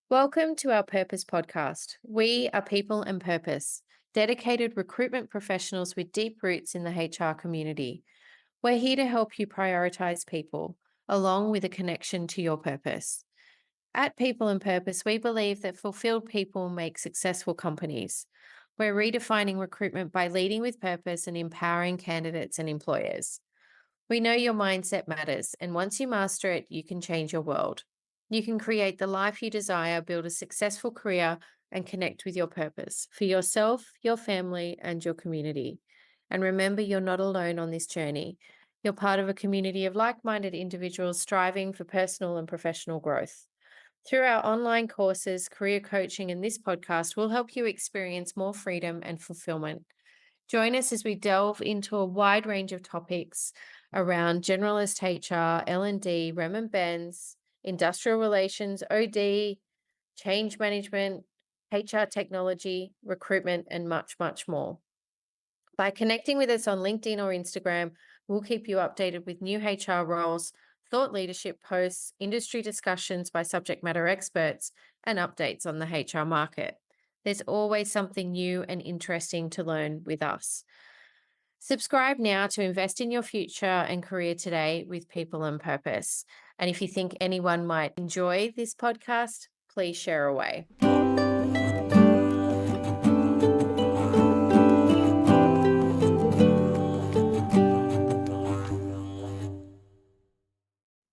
Welcome to our Purpose podcast. We are People and Purpose, dedicated recruitment professionals with deep roots in the HR community. We're here to help you prioritize people, along with a connection to your purpose. At People and Purpose, we believe that fulfilled people make successful companies. We're redefining recruitment by leading with purpose and empowering candidates and employers. We know your mindset matters, and once you master it, you can change your world. You can create the life you desire, build a successful career, and connect with your purpose for yourself, your family, and your community. And remember, you're not alone on this journey. You're part of a community of like minded individuals striving for personal and professional growth. Through our online courses, career coaching, and this podcast, we'll help you experience more freedom and fulfillment. Join us as we delve into a wide range of topics around generalist HR, L&D, Rem and Benz, industrial relations, OD, change management, HR technology, recruitment, and much, much more. By connecting with us on LinkedIn or Instagram, we'll keep you updated with new HR roles, thought leadership posts, industry discussions by subject matter experts, and updates on the HR market. There's always something new and interesting to learn with us. Subscribe now to invest in your future and career today with People and Purpose. And if you think anyone might enjoy this podcast, please share away.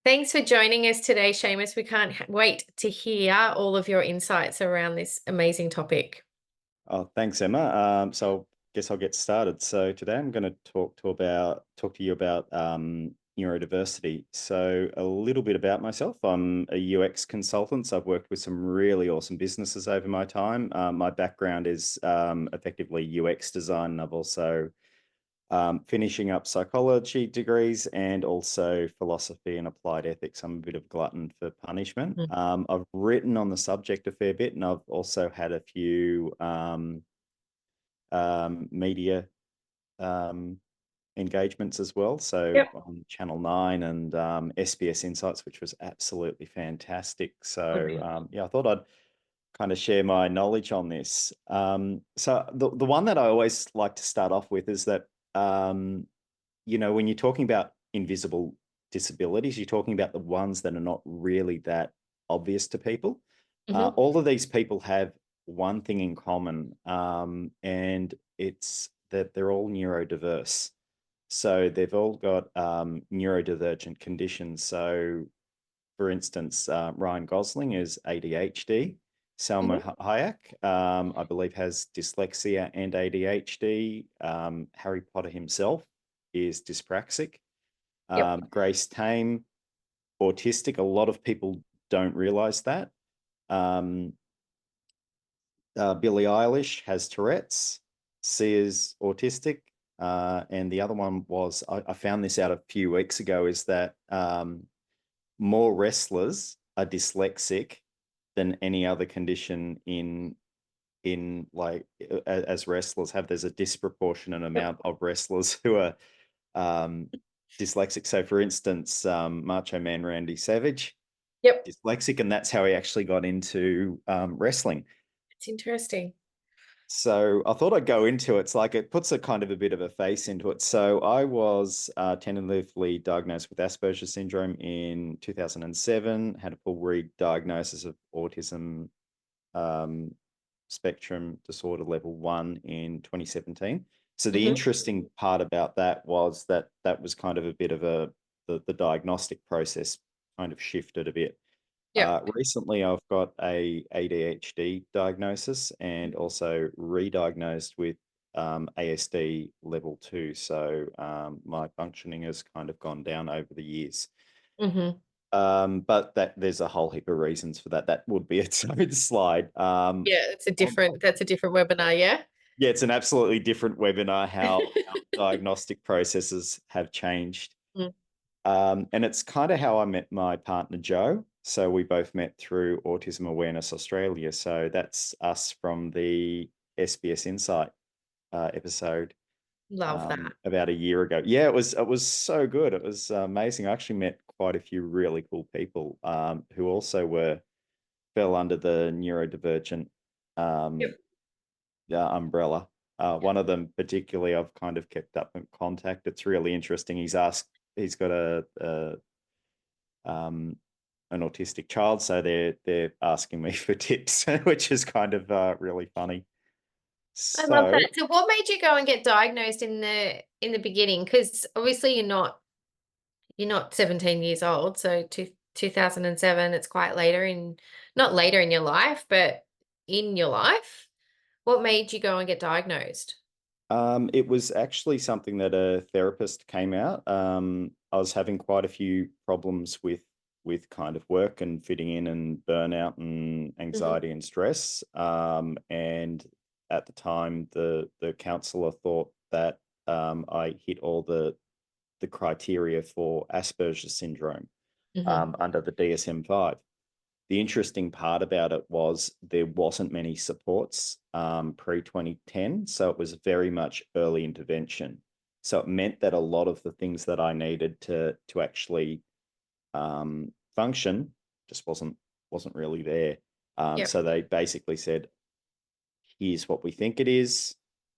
Thanks for joining us today, Shamus. We can't wait to hear all of your insights around this amazing topic. Oh, thanks, Emma. So I guess I'll get started. So today I'm going to talk to you about neurodiversity. So a little bit about myself. I'm a UX consultant. So I've worked with some really awesome businesses over my time. My background is effectively UX design. And I've also finishing up psychology degrees and also philosophy and applied ethics. I'm a bit of glutton for punishment. Mm. I've written on the subject a fair bit, and I've also had a few media um, engagements as well. So Yep. on Channel 9 and SBS Insights, which was absolutely fantastic. So Good. yeah, I thought I'd kind of share my knowledge on this. So the one that I always like to start off with is that when you're talking about invisible disabilities, you're talking about the ones that are not really that obvious to people. Mhm. All of these people have one thing in common, and it's that they're all neurodiverse. So they've all got neurodivergent conditions. So, for instance, Ryan Gosling is ADHD. Salma Mhm. Hayek, I believe, has dyslexia and ADHD. Harry Potter himself is dyspraxic. Yep. Grace Tame, autistic. A lot of people don't realize that. Um, Billie Eilish has Tourette's. Sia's autistic. And the other one was, I found this out a few weeks ago, is that more wrestlers are dyslexic than any other condition in like as wrestlers have. There's a disproportionate Yep. amount of wrestlers who are um, dyslexic. So, for instance, Macho Man Randy Savage, Yep. dyslexic, and that's how he actually got into wrestling. It's interesting. So I thought I'd go into it. It's like it puts a kind of a bit of a face into it. So I was tentatively diagnosed with Asperger's syndrome in 2007, had a full re-diagnosis of autism um, spectrum disorder level 1 in 2017. So the Mhm. interesting part about that was that that was kind of a bit of the diagnostic process kind of shifted a bit. Yep. Recently, I've got a ADHD diagnosis and also re-diagnosed with ASD level 2. So my functioning has kind of gone down over the years. Mhm. But that there's a whole heap of reasons for that. That would be its own slide. Yeah, it's a Um, different that's a different webinar, yeah? yeah, it's an absolutely different webinar how diagnostic processes have changed. Mm. And it's kind of how I met my partner, Joe. So we both met through Autism Awareness Australia. So that's us from the SBS Insight episode Love that. about a year ago. Yeah, it was so good. It was amazing. I actually met quite a few really cool people who also were fell under the neurodivergent um, Yep. umbrella. One of them particularly, I've kind of kept up in contact. It's really interesting. He's got um, an autistic child, so they're asking me for tips, which is kind of really funny. I love So that. So what made you go and get diagnosed in the beginning? Because obviously you're not 17 years old, so 2007, it's quite later in not later in your life, but in your life. What made you go and get diagnosed? it was actually something that a therapist came out. I was having quite a few problems with kind of work and fitting in and burnout and Mhm. anxiety and stress. And at the time, the counsellor thought that I hit all the criteria for Asperger's syndrome Mhm. under the DSM-5. The interesting part about it was there wasn't many supports pre-2010, so it was very much early intervention. So it meant that a lot of the things that I needed to actually function just wasn't really there. Yep. So they basically said, "Here's what we think it is,"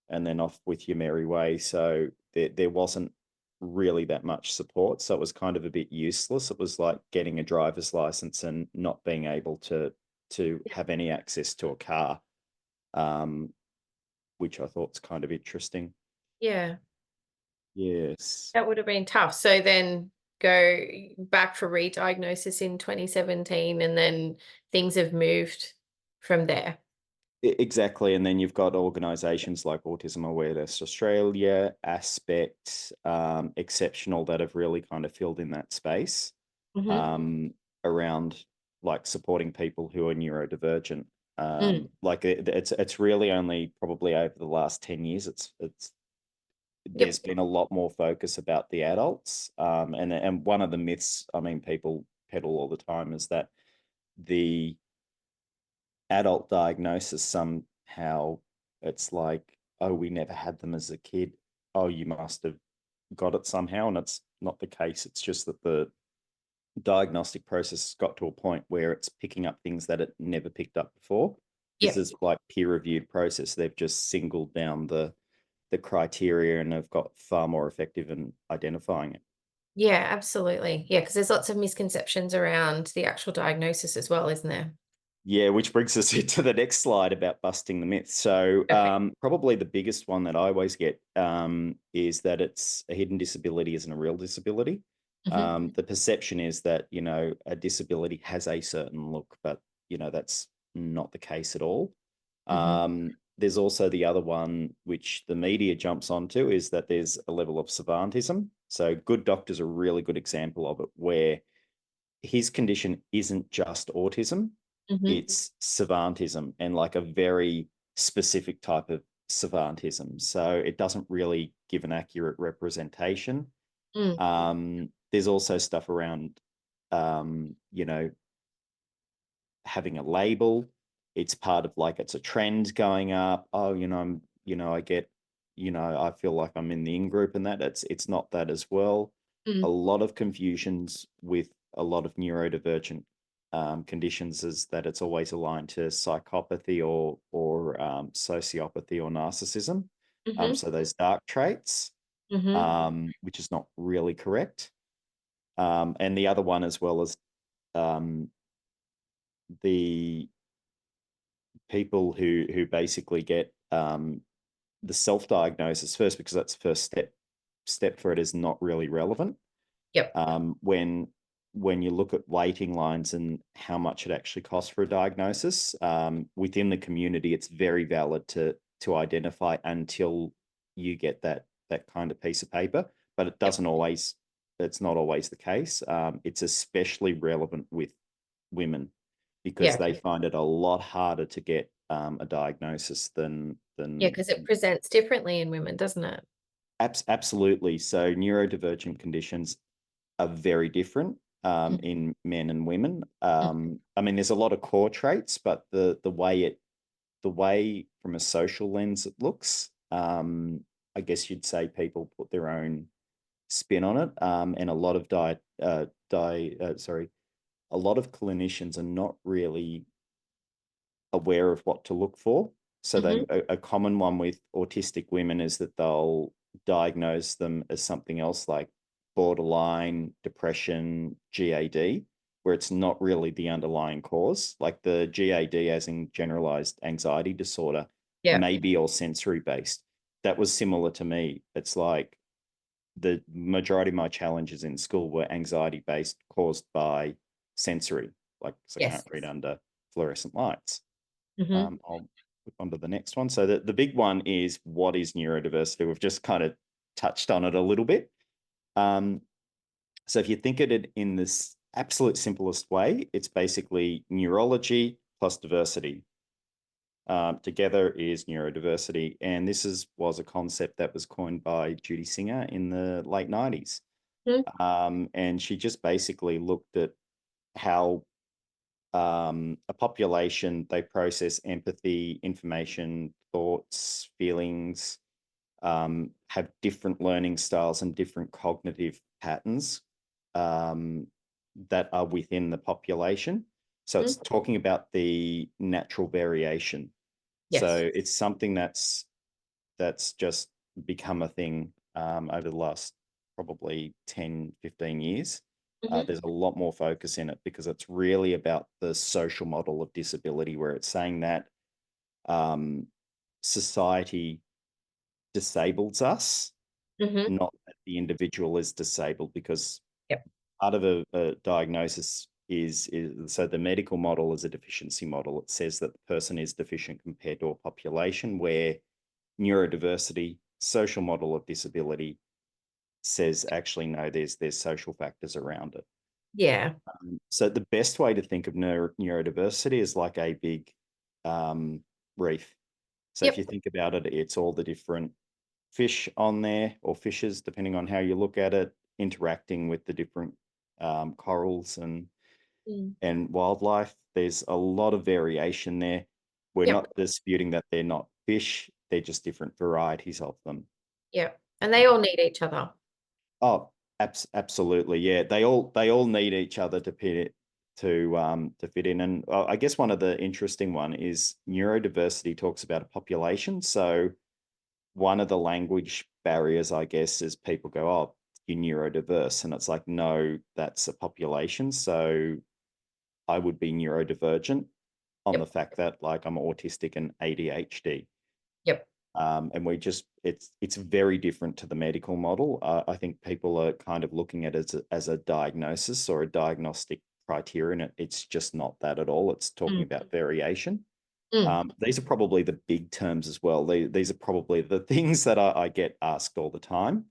and then off with your merry way. So there wasn't really that much support. So it was kind of a bit useless. It was like getting a driver's license and not being able to have any access to a car, um, which I thought was kind of interesting. Yeah. Yes. That would have been tough. So then go back for re-diagnosis in 2017, and then things have moved from there. Exactly. And then you've got organizations like Autism Awareness Australia, Aspect, Exceptional that have really kind of filled in that space Mhm. um, around like supporting people who are neurodivergent. Mm. Like it's really only probably over the last 10 years it's there's Yep. been a lot more focus about the adults. And one of the myths, I mean, people peddle all the time is that the adult diagnosis somehow it's like, oh, we never had them as a kid. Oh, you must have got it somehow. And it's not the case. It's just that the diagnostic process has got to a point where it's picking up things that it never picked up before. This Yep. is like peer reviewed process. They've just singled down the criteria and have got far more effective in identifying it. Yeah, absolutely. Yeah, because there's lots of misconceptions around the actual diagnosis as well, isn't there? Yeah, which brings us into the next slide about busting the myth. So, Perfect. probably the biggest one that I always get is that it's a hidden disability isn't a real disability. Mhm. The perception is that, a disability has a certain look, but, that's not the case at all. Mhm. There's also the other one, which the media jumps onto, is that there's a level of savantism. So, Good Doctor's a really good example of it, where his condition isn't just autism, Mhm. it's savantism and like a very specific type of savantism. So it doesn't really give an accurate representation. Mm. There's also stuff around, you know, having a label. It's part of like it's a trend going up. Oh, I get, I feel like I'm in the in group and that. It's not that as well. A Mm. lot of confusions with a lot of neurodivergent conditions is that it's always aligned to psychopathy or sociopathy or narcissism. Mhm. So those dark traits, Mhm. which is not really correct. And the other one as well as um, the people who basically get the self-diagnosis first because that's the first step for it is not really relevant. Yep. When you look at waiting lines and how much it actually costs for a diagnosis within the community, it's very valid to identify until you get that kind of piece of paper, but it Yep. doesn't always. It's not always the case. It's especially relevant with women because Yeah. they find it a lot harder to get a diagnosis than Yeah, than because it presents differently in women, doesn't it? absolutely. So neurodivergent conditions are very different Mhm. in men and women. Mm. I mean, there's a lot of core traits, but the way from a social lens it looks, I guess you'd say people put their own spin on it, and a lot of clinicians are not really aware of what to look for. So Hmm. a common one with autistic women is that they'll diagnose them as something else like borderline, depression, GAD, where it's not really the underlying cause. Like the GAD, as in generalized anxiety disorder, Yeah. may be all sensory based. That was similar to me. It's like the majority of my challenges in school were anxiety based, caused by sensory, like 'cause I Yes. can't read under fluorescent lights. Hmm. I'll flip on to the next one. So the big one is, what is neurodiversity? We've just kind of touched on it a little bit. Um, so if you think of it in this absolute simplest way, it's basically neurology plus diversity. Together is neurodiversity. And was a concept that was coined by Judy Singer in the late 90s. And she just basically looked at how a population, they process empathy, information, thoughts, feelings, have different learning styles and different cognitive patterns um, that are within the population. So Hmm. it's talking about the natural variation. Yes. So it's something that's just become a thing over the last probably 10, 15 years. Hmm. There's a lot more focus in it because it's really about the social model of disability, where it's saying that um, society disables us, Hmm. not that the individual is disabled, because Yep. part of a diagnosis is so the medical model is a deficiency model. It says that the person is deficient compared to a population, where neurodiversity, social model of disability, says actually no, there's social factors around it. Yeah. So the best way to think of neurodiversity is like a big reef. So if Yep. you think about it, it's all the different fish on there, or fishes, depending on how you look at it, interacting with the different corals Mm. and wildlife. There's a lot of variation there. We're Yep. not disputing that they're not fish; they're just different varieties of them. Yep. And they all need each other. Oh, absolutely, yeah. They all need each other to fit in. And I guess one of the interesting one is neurodiversity talks about a population. So one of the language barriers, I guess, is people go, "Oh, you're neurodiverse," and it's like, no, that's a population. So I would be neurodivergent on the Yep. fact that, like, I'm autistic and ADHD. Yep. And it's very different to the medical model. I think people are kind of looking at it as a diagnosis or a diagnostic criterion. It's just not that at all. It's talking Mm. about variation. Mm. These are probably the big terms as well. These are probably the things that I get asked all the time.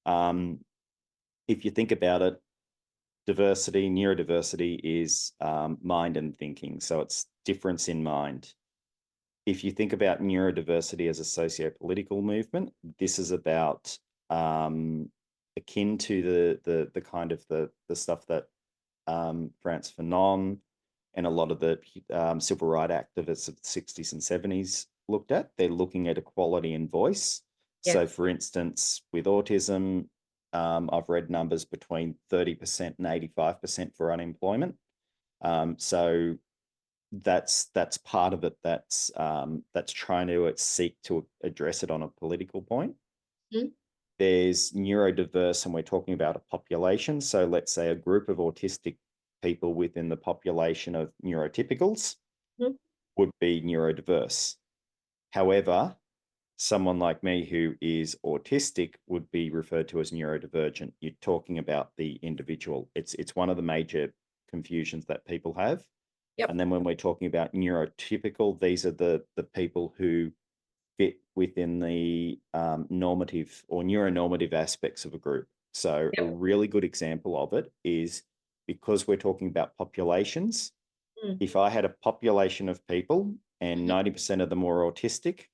Um, if you think about it, neurodiversity is mind and thinking. So it's difference in mind. If you think about neurodiversity as a socio-political movement, this is about um, akin to the kind of the stuff that France Fanon and a lot of the civil rights activists of the 60s and 70s looked at. They're looking at equality in voice. Yeah. So, for instance, with autism, I've read numbers between 30% and 85% for unemployment. So that's part of it. That's trying to seek to address it on a political point. Mm. There's neurodiverse, and we're talking about a population. So let's say a group of autistic people within the population of neurotypicals Mm. would be neurodiverse. However, someone like me who is autistic would be referred to as neurodivergent. You're talking about the individual. It's one of the major confusions that people have. Yep. And then when we're talking about neurotypical, these are the people who fit within the normative or neuronormative aspects of a group. So a Yep. really good example of it is, because we're talking about populations, Mm. if I had a population of people and Mhm. 90% of them were autistic,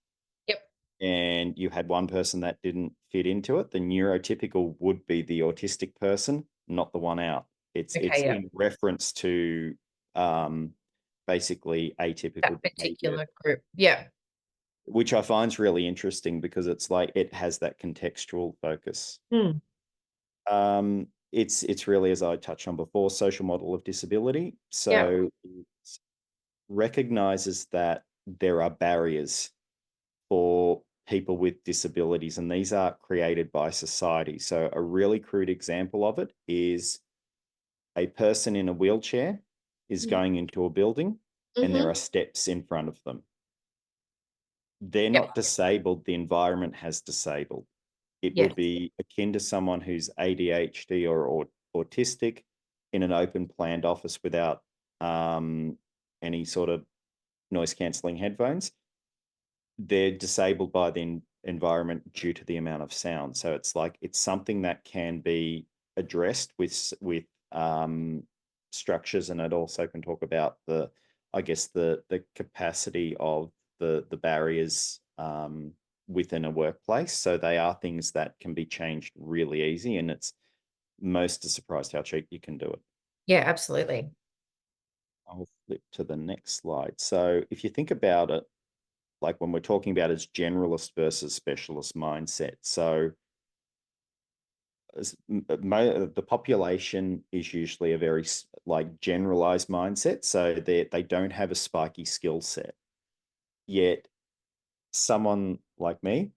Yep. and you had one person that didn't fit into it, the neurotypical would be the autistic person, not the one out. It's Okay. Yep. in reference to um, basically atypical That behavior, particular group. Yeah. which I find is really interesting because it's like it has that contextual focus. Mm. It's really, as I touched on before, social model of disability. Yep. So recognizes that there are barriers for people with disabilities, and these are created by society. So, a really crude example of it is a person in a wheelchair is going into a building and there Mm-hmm. are steps in front of them. They're Yep. not disabled, the environment has disabled. It Yes. would be akin to someone who's ADHD or autistic in an open planned office without any sort of noise cancelling headphones. They're disabled by the environment due to the amount of sound. So it's like it's something that can be addressed with structures, and it also can talk about the, I guess, the capacity of the barriers within a workplace. So they are things that can be changed really easy, and it's most are surprised how cheap you can do it. Yeah, absolutely. I'll flip to the next slide. So if you think about it, like when we're talking about its generalist versus specialist mindset. So the population is usually a very like generalized mindset. So they don't have a spiky skill set. Yet someone like me,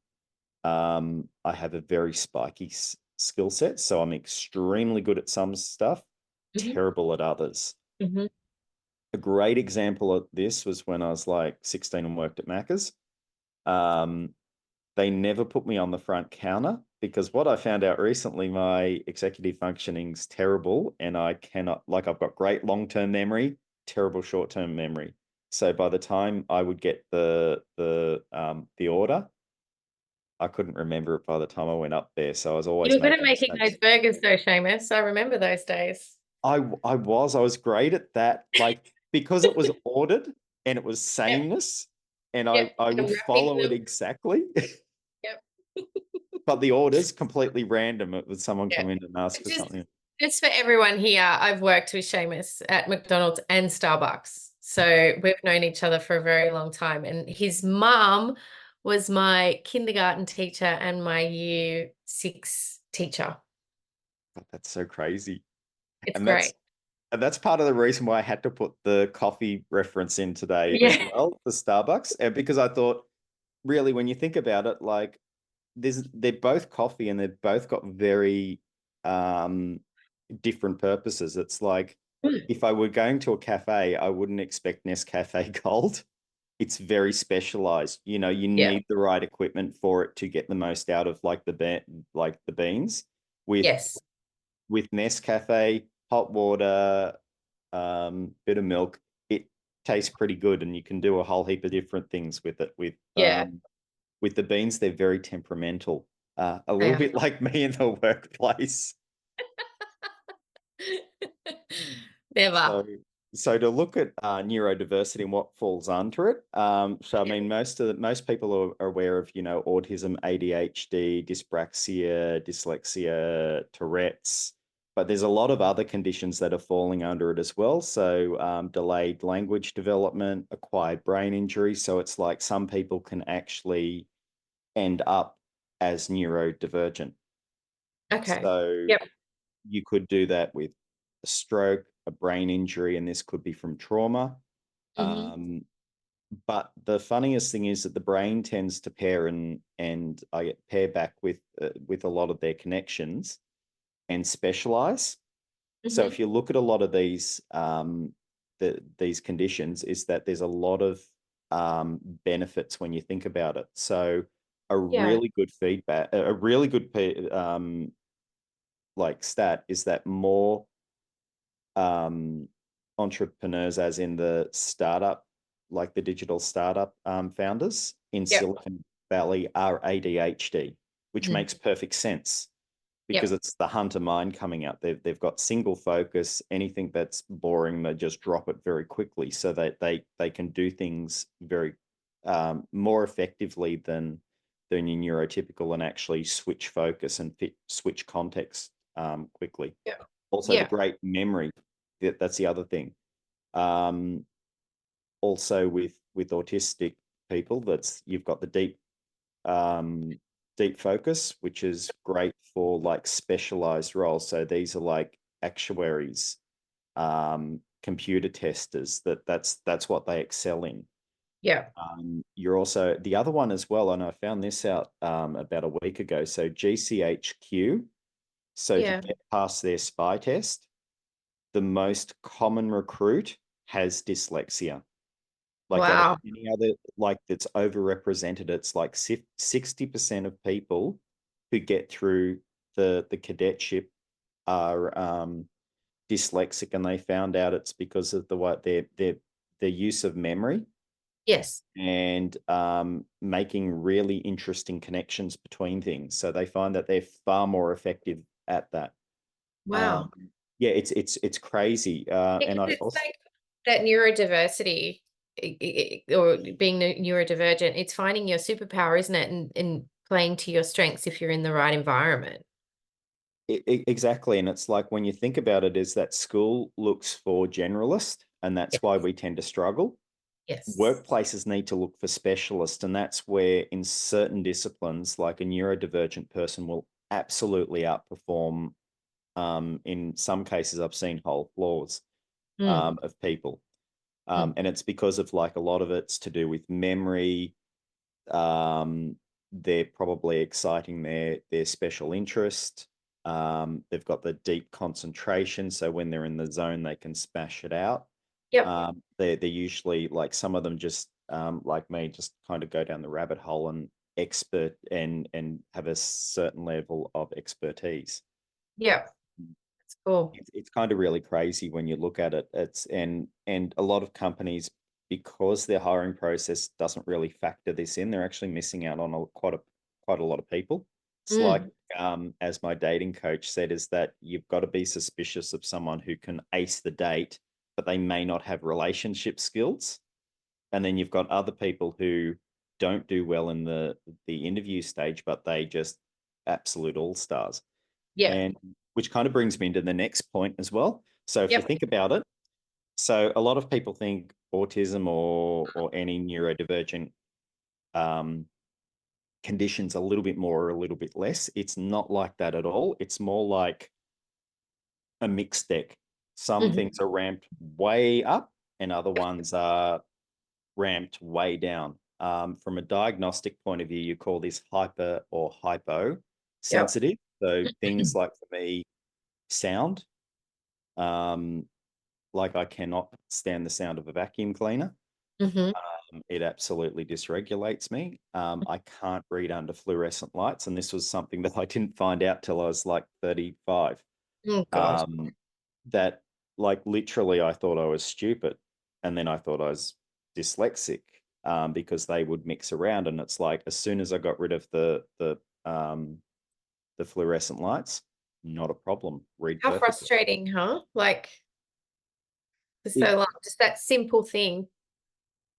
I have a very spiky skill set. So I'm extremely good at some stuff, Hmm. terrible at others. Hmm. A great example of this was when I was like 16 and worked at Macca's. Um, They never put me on the front counter because what I found out recently, my executive functioning's terrible, and I cannot, like, I've got great long-term memory, terrible short-term memory. So by the time I would get the order, I couldn't remember it by the time I went up there. So I was You always were good at making making those mistakes. burgers though, Shamus. I remember those days. I was great at that, like, because it was ordered and it was Yep. sameness, and Yep. I And would wrapping follow it them. exactly. Yep. But the order's completely random. It was someone Yeah. come in and ask for Just, something. just for everyone here, I've worked with Shamus at McDonald's and Starbucks. So we've known each other for a very long time. And his mum was my kindergarten teacher and my year 6 teacher. God, that's so crazy. It's And great. that's part of the reason why I had to put the coffee reference in today as Yeah. well, the Starbucks, and because I thought, really, when you think about it, like they're both coffee and they've both got very um, different purposes. It's like Mm. if I were going to a cafe, I wouldn't expect Nescafe Gold. It's very specialized. You know, you Yeah. need the right equipment for it to get the most out of like the beans. With Yes. with Nescafe, hot water, bit of milk, it tastes pretty good, and you can do a whole heap of different things with it. Yeah. With the beans, they're very temperamental, a They little are. bit like me in the workplace. Never. So, so to look at neurodiversity and what falls under it. So I Yeah. mean, most people are aware of, autism, ADHD, dyspraxia, dyslexia, Tourette's, but there's a lot of other conditions that are falling under it as well. So delayed language development, acquired brain injury. So it's like some people can actually end up as neurodivergent. Okay. So Yep. you could do that with a stroke, a brain injury, and this could be from trauma. Hmm. Um, but the funniest thing is that the brain tends to pair and I get pair back with a lot of their connections and specialize. So Hmm. if you look at a lot of these conditions, is that there's a lot of benefits when you think about it. So a Yeah. really good feedback, a really good like stat is that more um, entrepreneurs, as in the startup, like the digital startup founders in Yep. Silicon Valley, are ADHD, which Mhm. makes perfect sense because Yep. it's the hunter mind coming out. They've got single focus. Anything that's boring, they just drop it very quickly, so that they can do things very more effectively than your neurotypical, and actually switch focus and switch context quickly. Yep. Also, the Yeah. great memory. That's the other thing. Um, Also, with autistic people, that's you've got the um, deep focus, which is great for like specialized roles. So these are like actuaries, computer testers, that's what they excel in. Yeah. You're also the other one as well, and I found this out about a week ago. So GCHQ, so to Yeah. get past their spy test, the most common recruit has dyslexia. Like out of Wow. any other, like that's overrepresented, it's like 60% of people who get through the cadetship are dyslexic, and they found out it's because of the what their use of memory Yes. and making really interesting connections between things. So they find that they're far more effective at that. Wow. Um, yeah, it's crazy. Yeah, And 'cause I it's also like that neurodiversity or being neurodivergent, it's finding your superpower, isn't it? And playing to your strengths if you're in the right environment. exactly, and it's like when you think about it, is that school looks for generalist, and that's why Yes. we tend to struggle. Yes. Workplaces need to look for specialists, and that's where in certain disciplines, like a neurodivergent person will absolutely outperform. In some cases, I've seen whole floors Mm, of people, mm. and it's because of like a lot of it's to do with memory. Um, they're probably exciting their special interest. They've got the deep concentration, so when they're in the zone, they can smash it out. Yep. They're usually like some of them just like me, just kind of go down the rabbit hole and expert and have a certain level of expertise. Yep. It's cool. It's kind of really crazy when you look at it. It's and a lot of companies, because their hiring process doesn't really factor this in, they're actually missing out on quite a lot of people. It's like Mm. as my dating coach said, is that you've got to be suspicious of someone who can ace the date, but they may not have relationship skills. And then you've got other people who don't do well in the interview stage, but they just absolute all stars. Yeah. And which kind of brings me into the next point as well. So if you Yep. think about it, so a lot of people think autism or any neurodivergent um, conditions a little bit more or a little bit less. It's not like that at all. It's more like a mixed deck. Some Mhm. things are ramped way up, and other ones are ramped way down. From a diagnostic point of view, you call this hyper or hypo Yep. sensitive. So things like for me, sound. Um, like I cannot stand the sound of a vacuum cleaner. Hmm. It absolutely dysregulates me. I can't read under fluorescent lights, and this was something that I didn't find out till I was like 35. Oh God. Um, that like literally I thought I was stupid, and then I thought I was dyslexic because they would mix around, and it's like as soon as I got rid of the fluorescent lights, not a problem. Read How perfectly. frustrating, huh? Like, so like just that simple thing.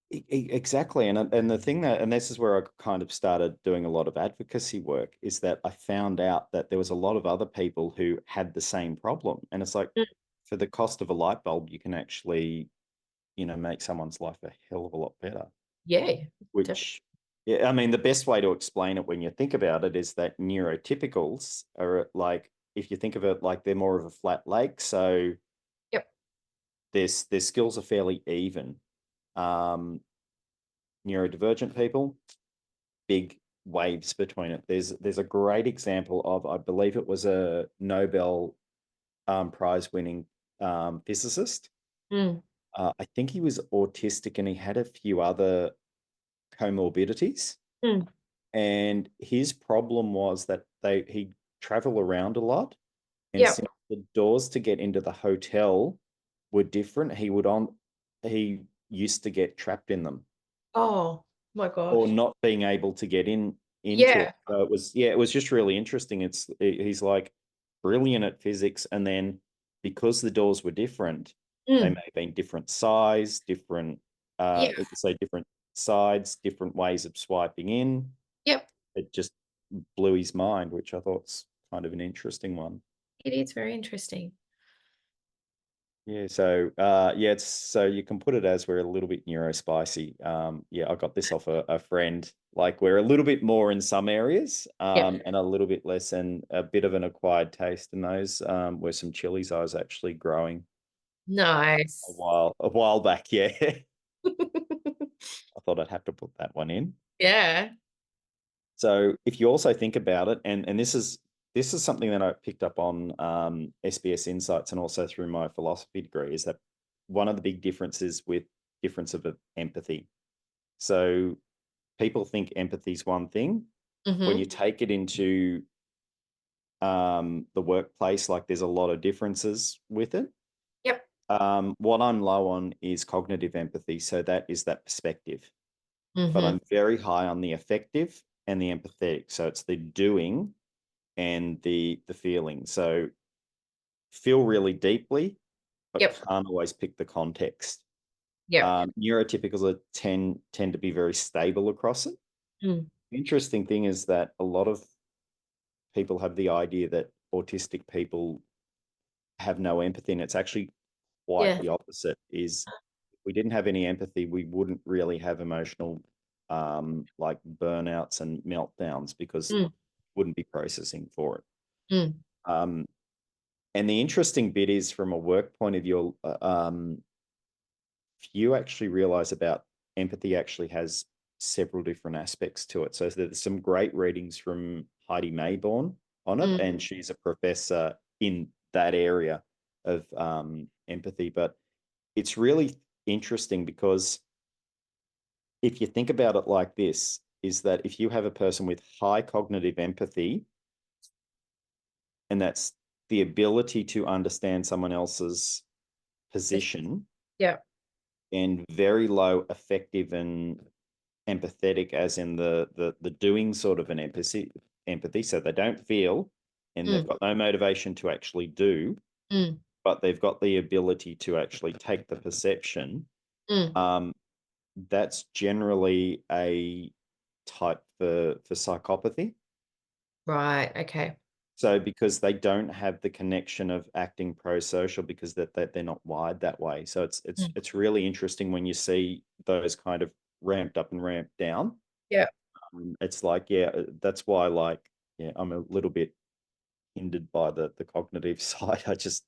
Exactly, and the thing that, and this is where I kind of started doing a lot of advocacy work, is that I found out that there was a lot of other people who had the same problem, and it's like Mm. for the cost of a light bulb, you can actually, make someone's life a hell of a lot better. Yeah. Definitely. Which, yeah, I mean, the best way to explain it when you think about it is that neurotypicals are like, if you think of it like they're more of a flat lake, so Yep. their skills are fairly even. Um, Neurodivergent people, big waves between it. There's a great example of, I believe it was a Nobel prize winning physicist. Mm. I think he was autistic and he had a few other comorbidities. Mm. And his problem was that he'd travel around a lot. And Yep. since the doors to get into the hotel were different, he used to get trapped in them Oh my or gosh. not being able to get into it. Yeah. So it was just really interesting. He's like brilliant at physics, and then because the doors were different, they Mm. may have been different size, Yeah. different sides, different ways of swiping in. Yep. It just blew his mind, which I thought's kind of an interesting one. It is very interesting. Yeah, so it's so you can put it as we're a little bit neurospicy. I got this off a friend. Like we're a little bit more in some areas, Yep. and a little bit less, and a bit of an acquired taste. And those were some chilies I was actually growing. Nice. a while back. Yeah, I thought I'd have to put that one in. Yeah. So if you also think about it, and this is something that I picked up on SBS Insights and also through my philosophy degree, is that one of the big differences with difference of empathy. So people think empathy is one thing. When Mhm. you take it into the workplace, like there's a lot of differences with it. Yep. What I'm low on is cognitive empathy. So that is that perspective. But Mhm. I'm very high on the affective and the empathetic. So it's the doing and the feeling. So feel really deeply, but Yep. can't always pick the context. Yep. Neurotypicals tend to be very stable across it. Mm. Interesting thing is that a lot of people have the idea that autistic people have no empathy, and it's actually quite Yeah. the opposite. Is if we didn't have any empathy, we wouldn't really have emotional like burnouts and meltdowns because Mm. wouldn't be processing for it. Mm. Um, and the interesting bit is from a work point of view, few actually realize about empathy actually has several different aspects to it. So there's some great readings from Heidi Mayborn on it, Mm. and she's a professor in that area of empathy. But it's really interesting because if you think about it like this, is that if you have a person with high cognitive empathy, and that's the ability to understand someone else's position, Yep. and very low affective and empathetic, as in the doing sort of an empathy. So they don't feel, and they've Mm. got no motivation to actually do, Mm. but they've got the ability to actually take the perception. Mm. Um, that's generally a type for psychopathy. Right. Okay. So because they don't have the connection of acting pro-social because that they're not wired that way. So Mm. it's really interesting when you see those kind of ramped up and ramped down. Yep. It's like, yeah, that's why, like, yeah, I'm a little bit hindered by the cognitive side. I just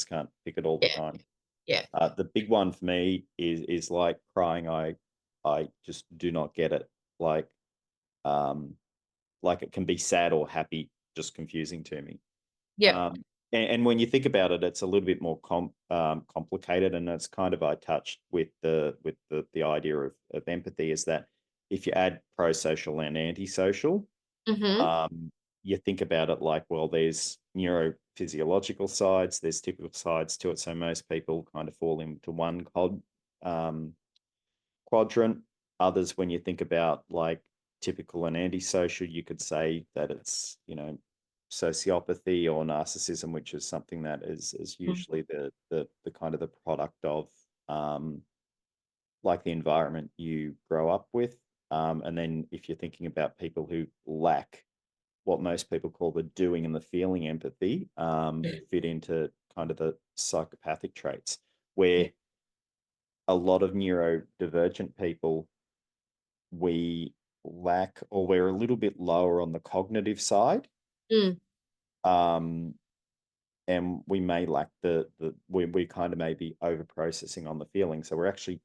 can't pick it all the Yeah. time. Yeah. The big one for me is like crying. I just do not get it. Um, like it can be sad or happy, just confusing to me. Yep. And when you think about it, it's a little bit more complicated, and it's kind of I touched with the idea of empathy is that if you add pro-social and antisocial, Mhm. um, you think about it like, well, there's neurophysiological sides, there's typical sides to it. So most people kind of fall into one um, quadrant. Others, when you think about like typical and antisocial, you could say that it's, sociopathy or narcissism, which is something that is Mm. usually the kind of the product of like the environment you grow up with. And then if you're thinking about people who lack what most people call the doing and the feeling empathy, Yeah. fit into kind of the psychopathic traits, Yeah. where a lot of neurodivergent people, we lack or we're a little bit lower on the cognitive side. Mm. Um, and we may lack we kind of may be over processing on the feeling. So we're actually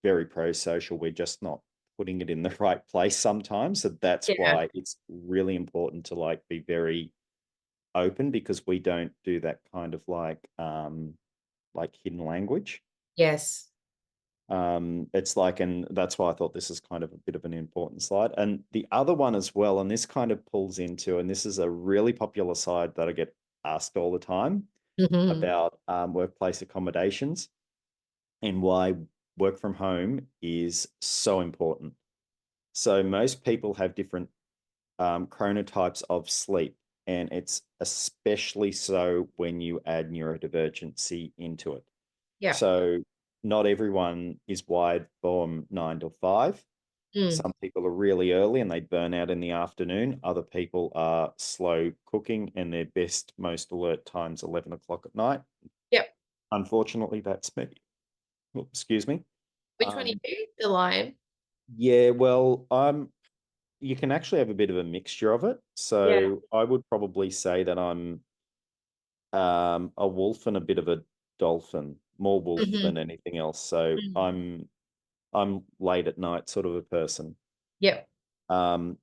very pro-social. We're just not putting it in the right place sometimes. So that's Yeah. why it's really important to like be very open, because we don't do that kind of like hidden language. Yes. It's like, and that's why I thought this is kind of a bit of an important slide. And the other one as well, and this kind of pulls into, and this is a really popular side that I get asked all the time Mhm. about workplace accommodations and why work from home is so important. So most people have different chronotypes of sleep, and it's especially so when you add neurodivergency into it. Yeah. So not everyone is wired from 9 to 5. Mm. Some people are really early and they burn out in the afternoon. Other people are slow cooking and their best, most alert time's 11 o'clock at night. Yep. Unfortunately, that's me. Oh, excuse me. Which one are Um, you? The lion? yeah, well, you can actually have a bit of a mixture of it. Yeah. So I would probably say that I'm a wolf and a bit of a dolphin, more wolf Mhm. than anything else. So Mm. I'm late at night sort of a person. Yep.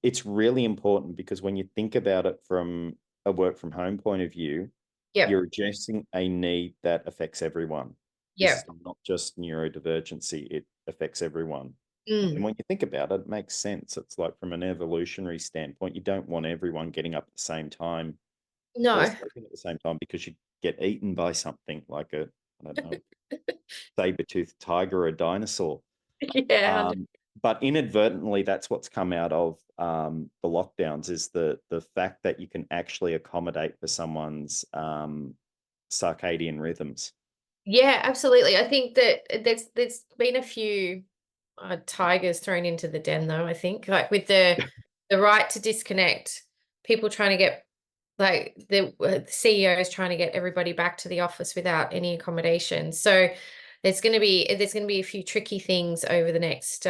It's really important because when you think about it from a work from home point of view, Yep. you're addressing a need that affects everyone. This is Yep. not just neurodivergency, it affects everyone. And Mm. when you think about it, it makes sense. It's like from an evolutionary standpoint, you don't want everyone getting up at the same time or No. sleeping at the same time because you get eaten by something like a, I don't know, saber-toothed tiger or a dinosaur. Yeah. Um, but inadvertently, that's what's come out of the lockdowns is the fact that you can actually accommodate for someone's circadian rhythms. Yeah, absolutely. I think that there's been a few tigers thrown into the den, though. I think, like with the right to disconnect, people trying to get like the CEOs trying to get everybody back to the office without any accommodation. So there's going to be a few tricky things over the next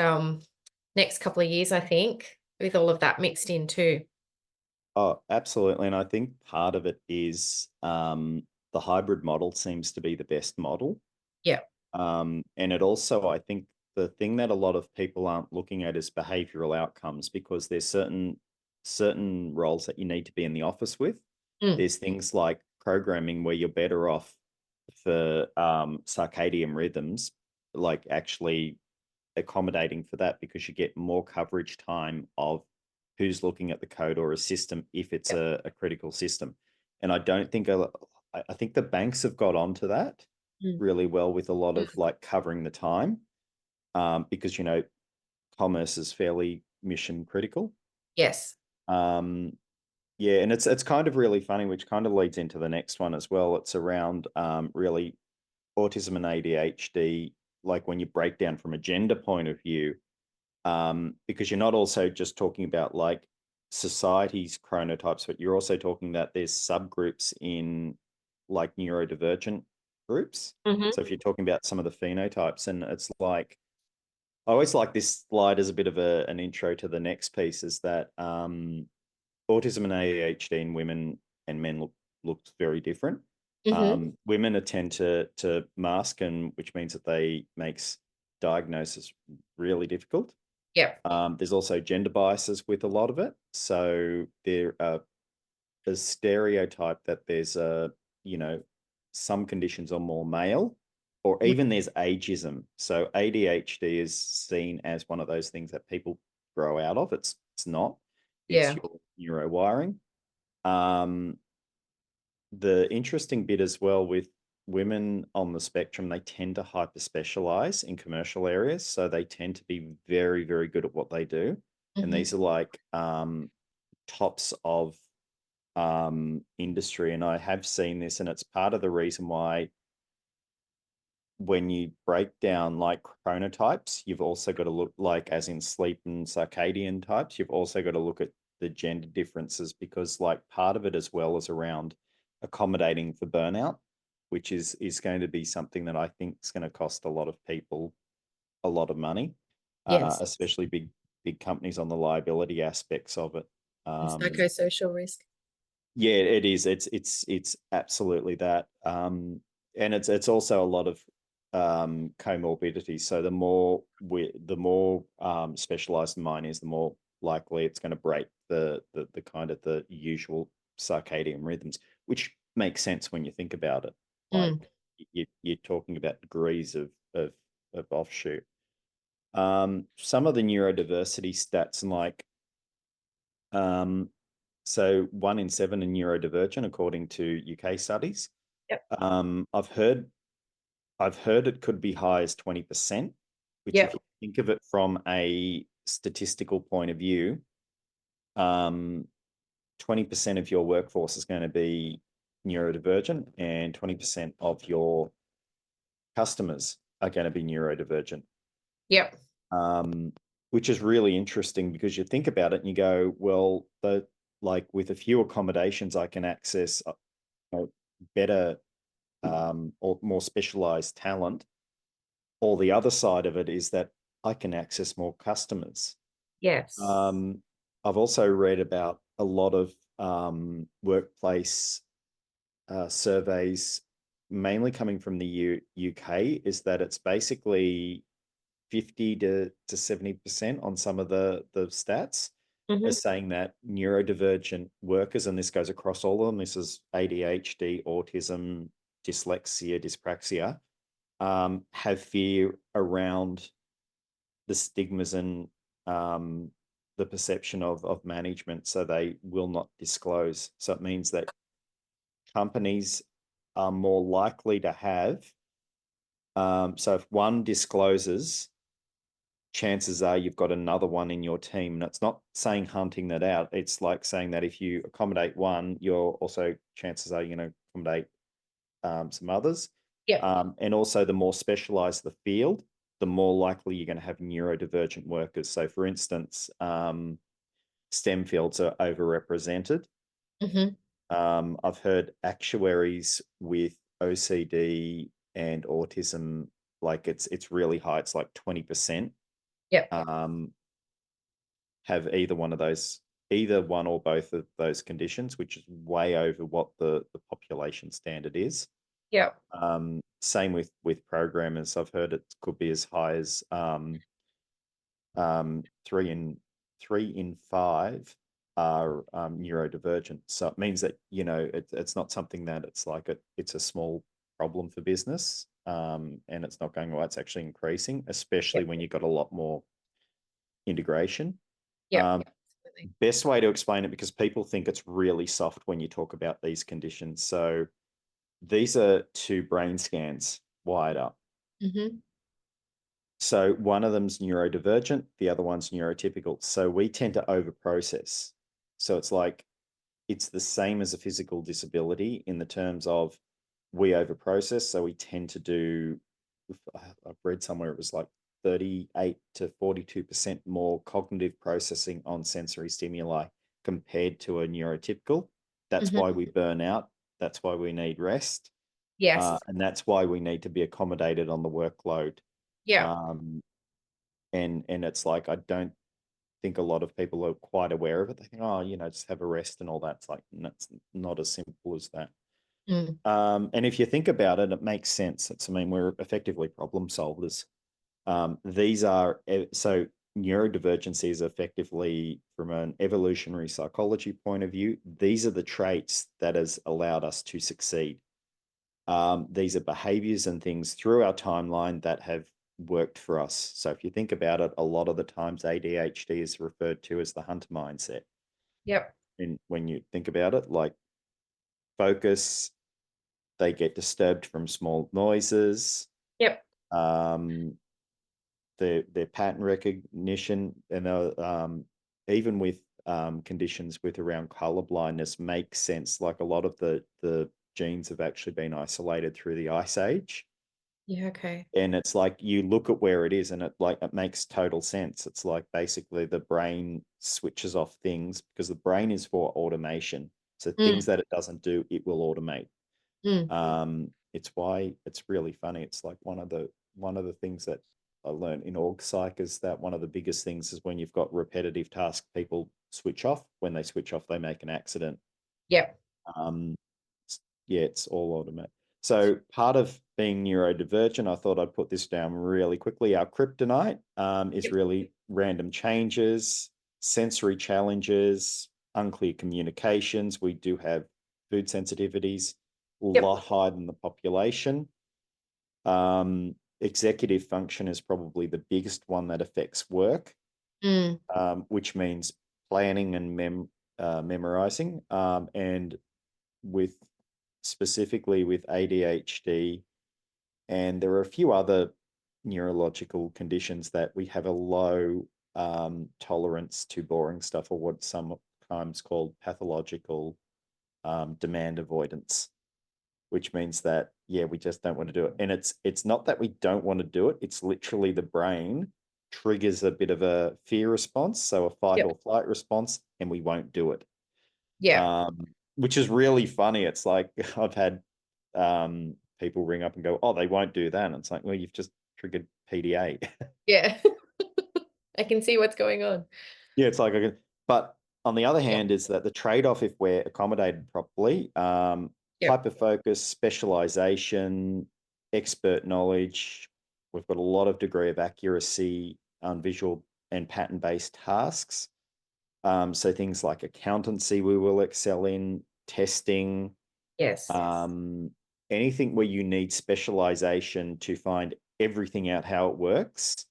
couple of years, I think, with all of that mixed in too. Oh, absolutely. And I think part of it is the hybrid model seems to be the best model. Yeah. And it also, I think, the thing that a lot of people aren't looking at is behavioral outcomes because there's certain roles that you need to be in the office with. Mm. There's things like programming where you're better off for circadian rhythms, like actually accommodating for that because you get more coverage time of who's looking at the code or a system if it's Yeah. a critical system. And I don't think I think the banks have got onto that Mm. really well with a lot Mm. of like covering the time because commerce is fairly mission critical. Yes. Um, yeah, and it's kind of really funny, which kind of leads into the next one as well. It's around really autism and ADHD, like when you break down from a gender point of view, because you're not also just talking about like society's chronotypes, but you're also talking that there's subgroups in like neurodivergent groups. Hmm. So if you're talking about some of the phenotypes, and it's like I always like this slide as a bit of an intro to the next piece, is that autism and ADHD in women and men looks very different. Hmm. Women tend to mask, and which means that they makes diagnosis really difficult. Yep. There's also gender biases with a lot of it. So there are a stereotype that there's some conditions are more male, or Mm. even there's ageism. So ADHD is seen as one of those things that people grow out of. It's not. It's Yeah. your neurowiring. Um, the interesting bit as well with women on the spectrum, they tend to hyper specialize in commercial areas. So they tend to be very, very good at what they do. And Hmm. these are like tops of industry. And I have seen this, and it's part of the reason why when you break down like chronotypes, you've also got to look like as in sleep and circadian types, you've also got to look at the gender differences because like part of it as well is around accommodating for burnout, which is going to be something that I think is going to cost a lot of people a lot of money, Yes. especially big companies on the liability aspects of it. And Um, psychosocial risk. yeah, it is. It's absolutely that. And it's also a lot of comorbidities. So the more specialized the mind is, the more likely it's going to break the kind of the usual circadian rhythms, which makes sense when you think about it. Like Mm. you're talking about degrees of offshoot. Some of the neurodiversity stats, like um, so 1 in 7 are neurodivergent, according to UK studies. Yep. I've heard it could be high as 20%, which if Yep. you think of it from a statistical point of view, um, 20% of your workforce is going to be neurodivergent, and 20% of your customers are going to be neurodivergent. Yep. um, which is really interesting because you think about it and you go, well, like with a few accommodations, I can access better or more specialized talent. Or the other side of it is that I can access more customers. Yes. I've also read about a lot of workplace surveys mainly coming from the UK, is that it's basically 50 to 70% on some of the stats Hmm. as saying that neurodivergent workers, and this goes across all of them, this is ADHD, autism, dyslexia, dyspraxia, have fear around the stigmas and the perception of management, so they will not disclose. So it means that companies are more likely to have, so if one discloses, chances are you've got another one in your team. And it's not saying hunting that out. It's like saying that if you accommodate one, you're also, chances are you're going to accommodate some others. Yep. And also, the more specialized the field, the more likely you're going to have neurodivergent workers. So, for instance, STEM fields are overrepresented. Hmm. I've heard actuaries with OCD and autism, like it's really high. It's like 20%. Yep. Um, have either one of those, either one or both of those conditions, which is way over what the population standard is. Yep. Same with programmers. I've heard it could be as high as um, three in 3 in 5 are neurodivergent. So it means that it's not something that it's like it's a small problem for business, and it's not going well. It's actually increasing, especially Yep. when you've got a lot more integration. Yep. Um, Absolutely. Best way to explain it, because people think it's really soft when you talk about these conditions. So these are 2 brain scans wired up. Hmm. So one of them's neurodivergent, the other one's neurotypical. So we tend to overprocess. So it's like it's the same as a physical disability in the terms of we overprocess. So we tend to do, I've read somewhere it was like 38 to 42% more cognitive processing on sensory stimuli compared to a neurotypical. That's why Hmm. we burn out. That's why we need rest. Yes. And that's why we need to be accommodated on the workload. Yeah. Um, and it's like, I don't think a lot of people are quite aware of it. They think, oh, just have a rest and all that. It's like, that's not as simple as that. Mm. And if you think about it, it makes sense. I mean, we're effectively problem solvers. These are, so neurodivergency is effectively, from an evolutionary psychology point of view, these are the traits that has allowed us to succeed. These are behaviors and things through our timeline that have worked for us. So if you think about it, a lot of the times ADHD is referred to as the hunter mindset. Yep. And when you think about it, like focus, they get disturbed from small noises, Yep. um, their pattern recognition, and even with conditions with around color blindness makes sense. Like a lot of the genes have actually been isolated through the ice age. Yeah. Okay. And it's like you look at where it is and it makes total sense. It's like basically the brain switches off things because the brain is for automation. So Mm. things that it doesn't do, it will automate. Mm. It's why it's really funny. It's like one of the things that I learned in org psych is that one of the biggest things is when you've got repetitive tasks, people switch off. When they switch off, they make an accident. Yep. Um, yeah, it's all automatic. So part of being neurodivergent, I thought I'd put this down really quickly. Our kryptonite is Yep. really random changes, sensory challenges, unclear communications. We do have food sensitivities, a Yep. lot higher than the population. Executive function is probably the biggest one that affects work, Mm. which means planning and memorizing. And with specifically with ADHD, and there are a few other neurological conditions that we have a low tolerance to boring stuff, or what's sometimes called pathological demand avoidance, which means that we just don't want to do it. And it's not that we don't want to do it; it's literally the brain triggers a bit of a fear response, so a fight Yep. or flight response, and we won't do it. Yeah. Which is really funny. It's like I've had people ring up and go, "Oh, they won't do that." And it's like, well, you've just triggered PDA. Yeah. I can see what's going on. Yeah, it's like, but on the other Yep. hand, is that the trade off if we're accommodated properly? Yep. hyper-focus, specialization, expert knowledge. We've got a lot of degree of accuracy on visual and pattern-based tasks. So things like accountancy we will excel in, testing, Yes. anything where you need specialization to find everything out how it works.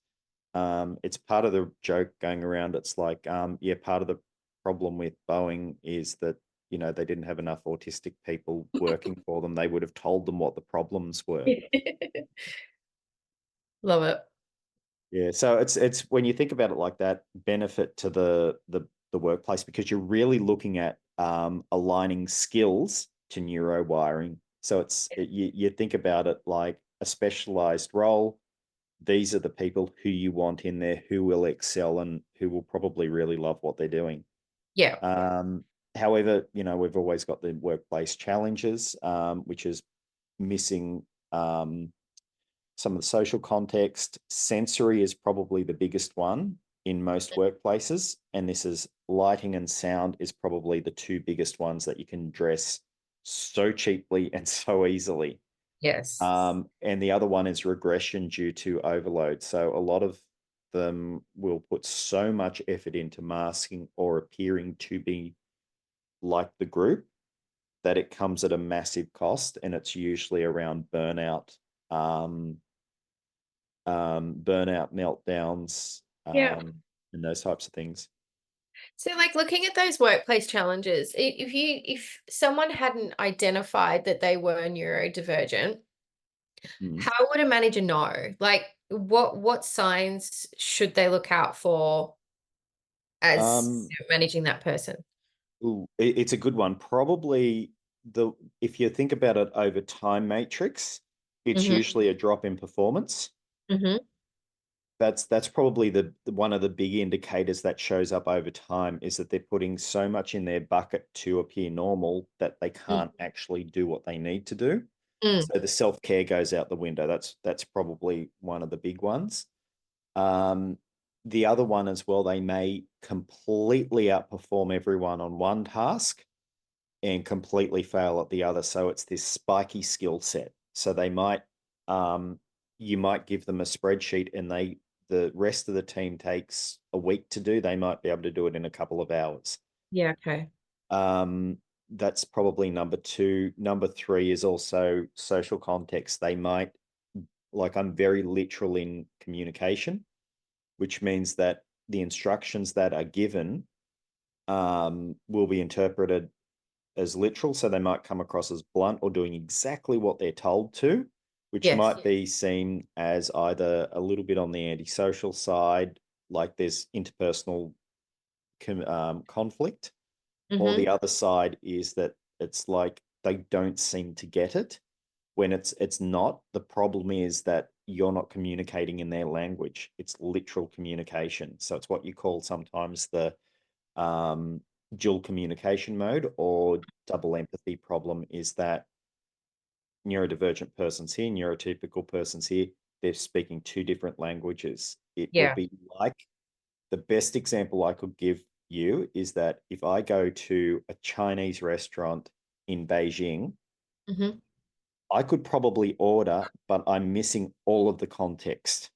It's part of the joke going around. It's like, yeah, part of the problem with Boeing is that, they didn't have enough autistic people working for them. They would have told them what the problems were. Love it. Yeah. So it's when you think about it like that, benefit to the workplace, because you're really looking at aligning skills to neurowiring. So you think about it like a specialized role. These are the people who you want in there, who will excel and who will probably really love what they're doing. Yeah. However, we've always got the workplace challenges, which is missing some of the social context. Sensory is probably the biggest one in most workplaces. And this is lighting and sound is probably the two biggest ones that you can address so cheaply and so easily. Yes. And the other one is regression due to overload. So a lot of them will put so much effort into masking or appearing to be like the group that it comes at a massive cost, and it's usually around um, burnout, meltdowns, Yeah. and those types of things. So, like, looking at those workplace challenges, if someone hadn't identified that they were neurodivergent, Mm. how would a manager know? Like, what signs should they look out for as Um, managing that person? Ooh, it's a good one. Probably the if you think about it over time matrix, it's Mhm. usually a drop in performance. Mhm. That's probably the one of the big indicators that shows up over time, is that they're putting so much in their bucket to appear normal that they Mm. can't actually do what they need to do. Mm. So the self-care goes out the window. That's probably one of the big ones. Um, the other one as well, they may completely outperform everyone on one task and completely fail at the other. So it's this spiky skill set. So they might, you might give them a spreadsheet and the rest of the team takes a week to do. They might be able to do it in a couple of hours. Yeah. Okay. That's probably number two. Number three is also social context. They might, like, I'm very literal in communication, which means that the instructions that are given will be interpreted as literal. So they might come across as blunt or doing exactly what they're told to, which Yes. might be seen as either a little bit on the antisocial side, like there's interpersonal conflict, or Mhm. the other side is that it's like they don't seem to get it, when it's not. The problem is that you're not communicating in their language. It's literal communication. So it's what you call sometimes the um, dual communication mode or double empathy problem, is that neurodivergent person's here, neurotypical person's here. They're speaking two different languages. It would Yeah. be like, the best example I could give you is that if I go to a Chinese restaurant in Beijing, Mhm. I could probably order, but I'm missing all of the context.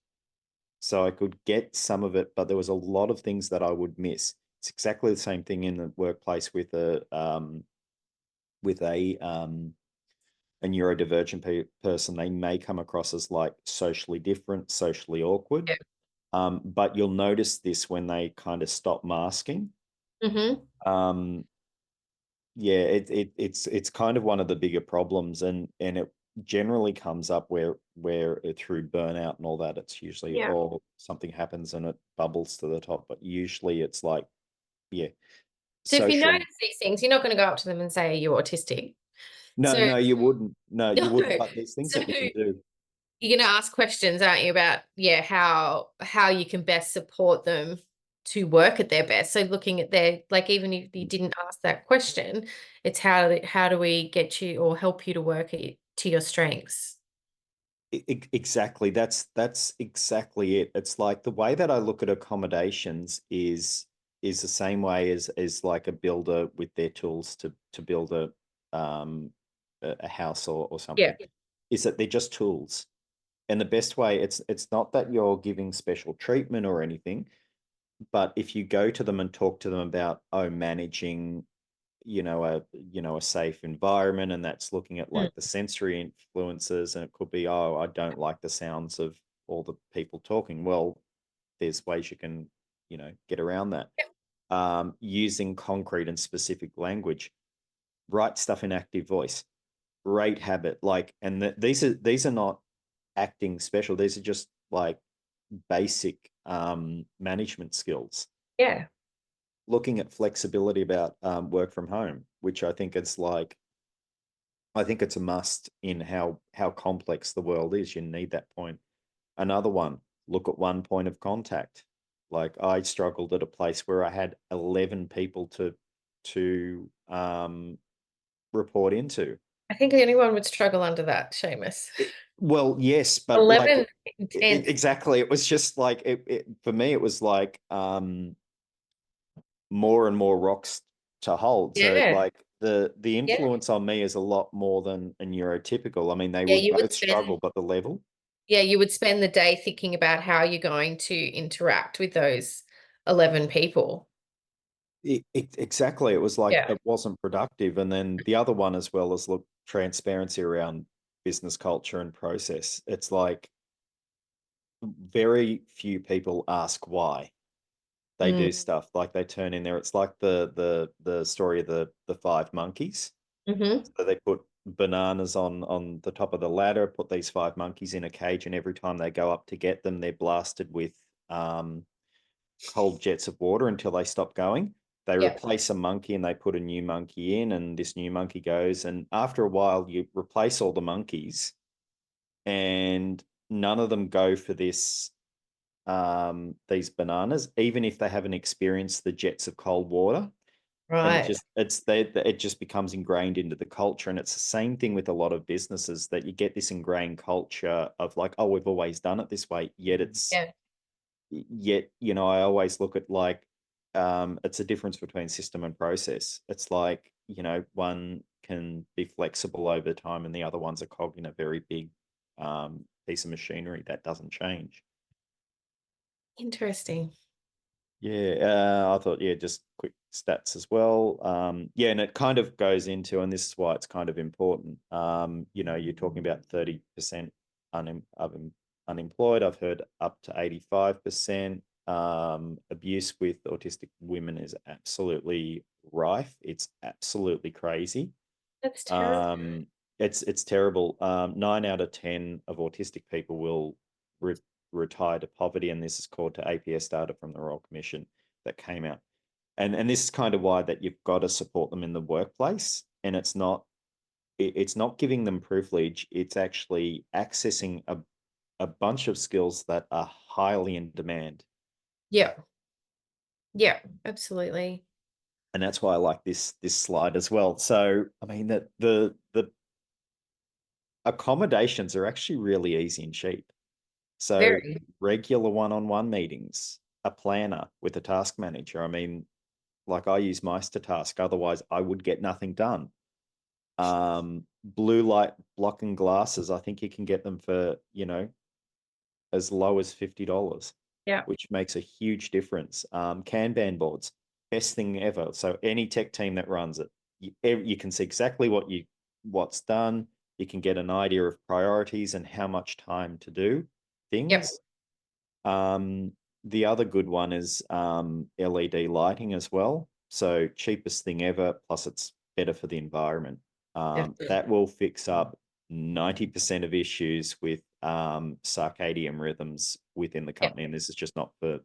So I could get some of it, but there was a lot of things that I would miss. It's exactly the same thing in the workplace with with a neurodivergent person. They may come across as like socially different, socially awkward. Yeah. But you'll notice this when they kind of stop masking. Mhm. Um, yeah, it's kind of one of the bigger problems, and it generally comes up where through burnout and all that. It's usually, Yeah. or something happens and it bubbles to the top, but usually it's like, yeah, So if you social. notice these things, you're not going to go up to them and say, "Are you autistic?" No, So no, you wouldn't. No, you no. wouldn't. But there's things So that you can do. you're going to ask questions, aren't you, about how you can best support them to work at their best. So looking at their, like, even if you didn't ask that question, it's how do we get you or help you to work to your strengths? Exactly. That's exactly it. It's like the way that I look at accommodations is the same way as like a builder with their tools to build um a house or Yeah. something, is that they're just tools. And the best way, it's not that you're giving special treatment or anything, but if you go to them and talk to them about, managing, a safe environment, and that's looking at Mm. like the sensory influences, and it could be, I don't like the sounds of all the people talking. Well, there's ways you can, get around that. Using concrete and specific language, write stuff in active voice, great habit. Like, and these are not acting special. These are just like basic management skills. Yeah. Looking at flexibility about work from home, which I think it's a must in how complex the world is. You need that point. Another one, look at one point of contact. Like, I struggled at a place where I had 11 people to report into. I think anyone would struggle under that, Shamus. Well, yes, but like 11 intense. exactly, it was just like for me. It was like more and more rocks to hold. So Yeah. like the Yeah. influence on me is a lot more than a neurotypical. I mean, they Yeah, would you would both spend struggle, but the level. you would spend the day thinking about how you're going to interact with those 11 people. Exactly. It was like Yeah. it wasn't productive. And then the other one as well is, look, transparency around business culture and process. It's like very few people ask why they Mm. do stuff. Like, they turn in there. It's like the story of the five monkeys. Hmm. So they put bananas on the top of the ladder, put these five monkeys in a cage, and every time they go up to get them, they're blasted with um, cold jets of water until they stop going. They Yeah. replace a monkey and they put a new monkey in, and this new monkey goes. And after a while, you replace all the monkeys, and none of them go for these bananas, even if they haven't experienced the jets of cold water. And Right. it just becomes ingrained into the culture. And it's the same thing with a lot of businesses, that you get this ingrained culture of like, oh, we've always done it this way. Yeah. Yet, I always look at like, it's a difference between system and process. It's like, one can be flexible over time, and the other one's a cog in a very big piece of machinery that doesn't change. Interesting. Yeah, I thought, yeah, just quick stats as well. Yeah, and it kind of goes into, and this is why it's kind of important. You're talking about 30% unemployed. I've heard up to 85%. Abuse with autistic women is absolutely rife. It's absolutely crazy. That's terrible. Um, it's terrible. 9 out of 10 of autistic people will re retire to poverty, and this is called to APS data from the Royal Commission that came out. And this is kind of why that you've got to support them in the workplace, and it's not giving them privilege. It's actually accessing a bunch of skills that are highly in demand. Yeah. Yeah, absolutely. And that's why I like this slide as well. So I mean that the accommodations are actually really easy and cheap. So Very. regular one-on-one meetings, a planner with a task manager. I mean, like, I use mice to task, otherwise I would get nothing done. Blue light blocking glasses, I think you can get them for, as low as $50, Yeah. which makes a huge difference. Kanban boards, best thing ever. So any tech team that runs it, you can see exactly what's done. You can get an idea of priorities and how much time to do Yep. things. The other good one is LED lighting as well. So cheapest thing ever, plus it's better for the environment. Definitely. That will fix up 90% of issues with circadian rhythms within the Yep. company. And this is just not for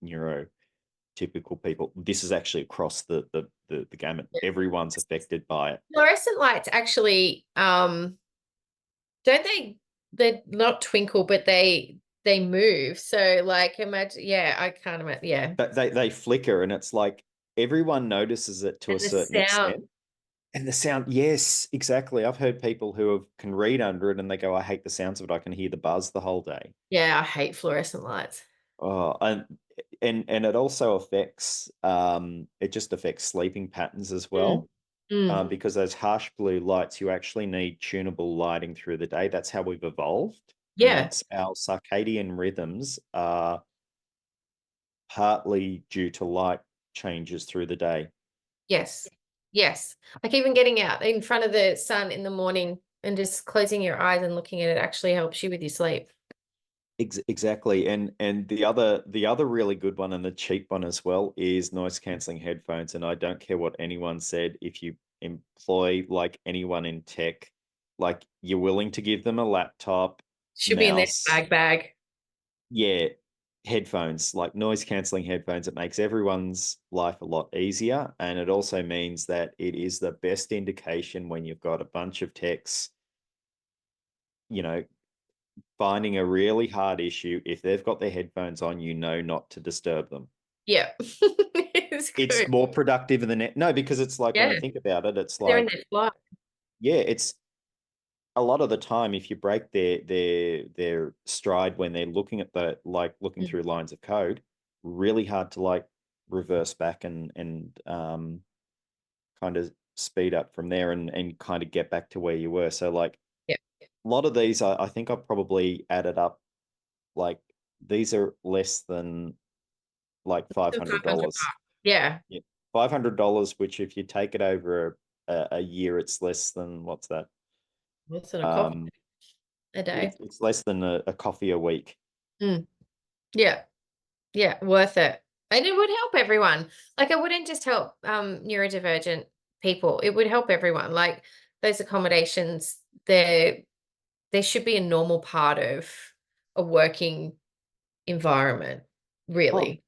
neurotypical people. This is actually across the gamut. Yeah. Everyone's affected by it. Fluorescent lights actually, don't they're not twinkle, but they move. So like imagine, yeah, I can't imagine. Yeah. But they flicker, and it's like everyone notices it to a And the certain sound. extent. And the sound, yes, exactly. I've heard people who can read under it, and they go, I hate the sounds of it. I can hear the buzz the whole day. Yeah, I hate fluorescent lights. Oh, and it also affects it just affects sleeping patterns as Mm. well. Mm. because those harsh blue lights, you actually need tunable lighting through the day. That's how we've evolved. And Yeah. that's our circadian rhythms are partly due to light changes through the day. Yes. Yes. Like even getting out in front of the sun in the morning and just closing your eyes and looking at it actually helps you with your sleep. Exactly. And the other really good one and the cheap one as well is noise cancelling headphones. And I don't care what anyone said, if you employ like anyone in tech, like you're willing to give them a laptop, Should be in their mouse, bag. yeah, headphones, like noise cancelling headphones. It makes everyone's life a lot easier. And it also means that it is the best indication when you've got a bunch of techs, you know, finding a really hard issue. If they've got their headphones on, you know not to disturb them. Yeah. It's It's good. more productive than it. No, because it's like when Yeah. you think about it, it's They're in like, their flight. yeah, it's a lot of the time if you break their stride when they're looking at the like looking Mm. through lines of code, really hard to like reverse back and kind of speed up from there and kind of get back to where you were. So like Yeah. a lot of these, I think I've probably added up like these are less than like five Still hundred 500 dollars. bucks. Yeah. Yeah, $500. Which if you take it over a year, it's less than what's that? What's in a coffee Um, a day? it's less than a coffee a week. Mm. Yeah. Yeah. Worth it. And it would help everyone. Like it wouldn't just help neurodivergent people. It would help everyone. Like those accommodations, there should be a normal part of a working environment, Oh, really.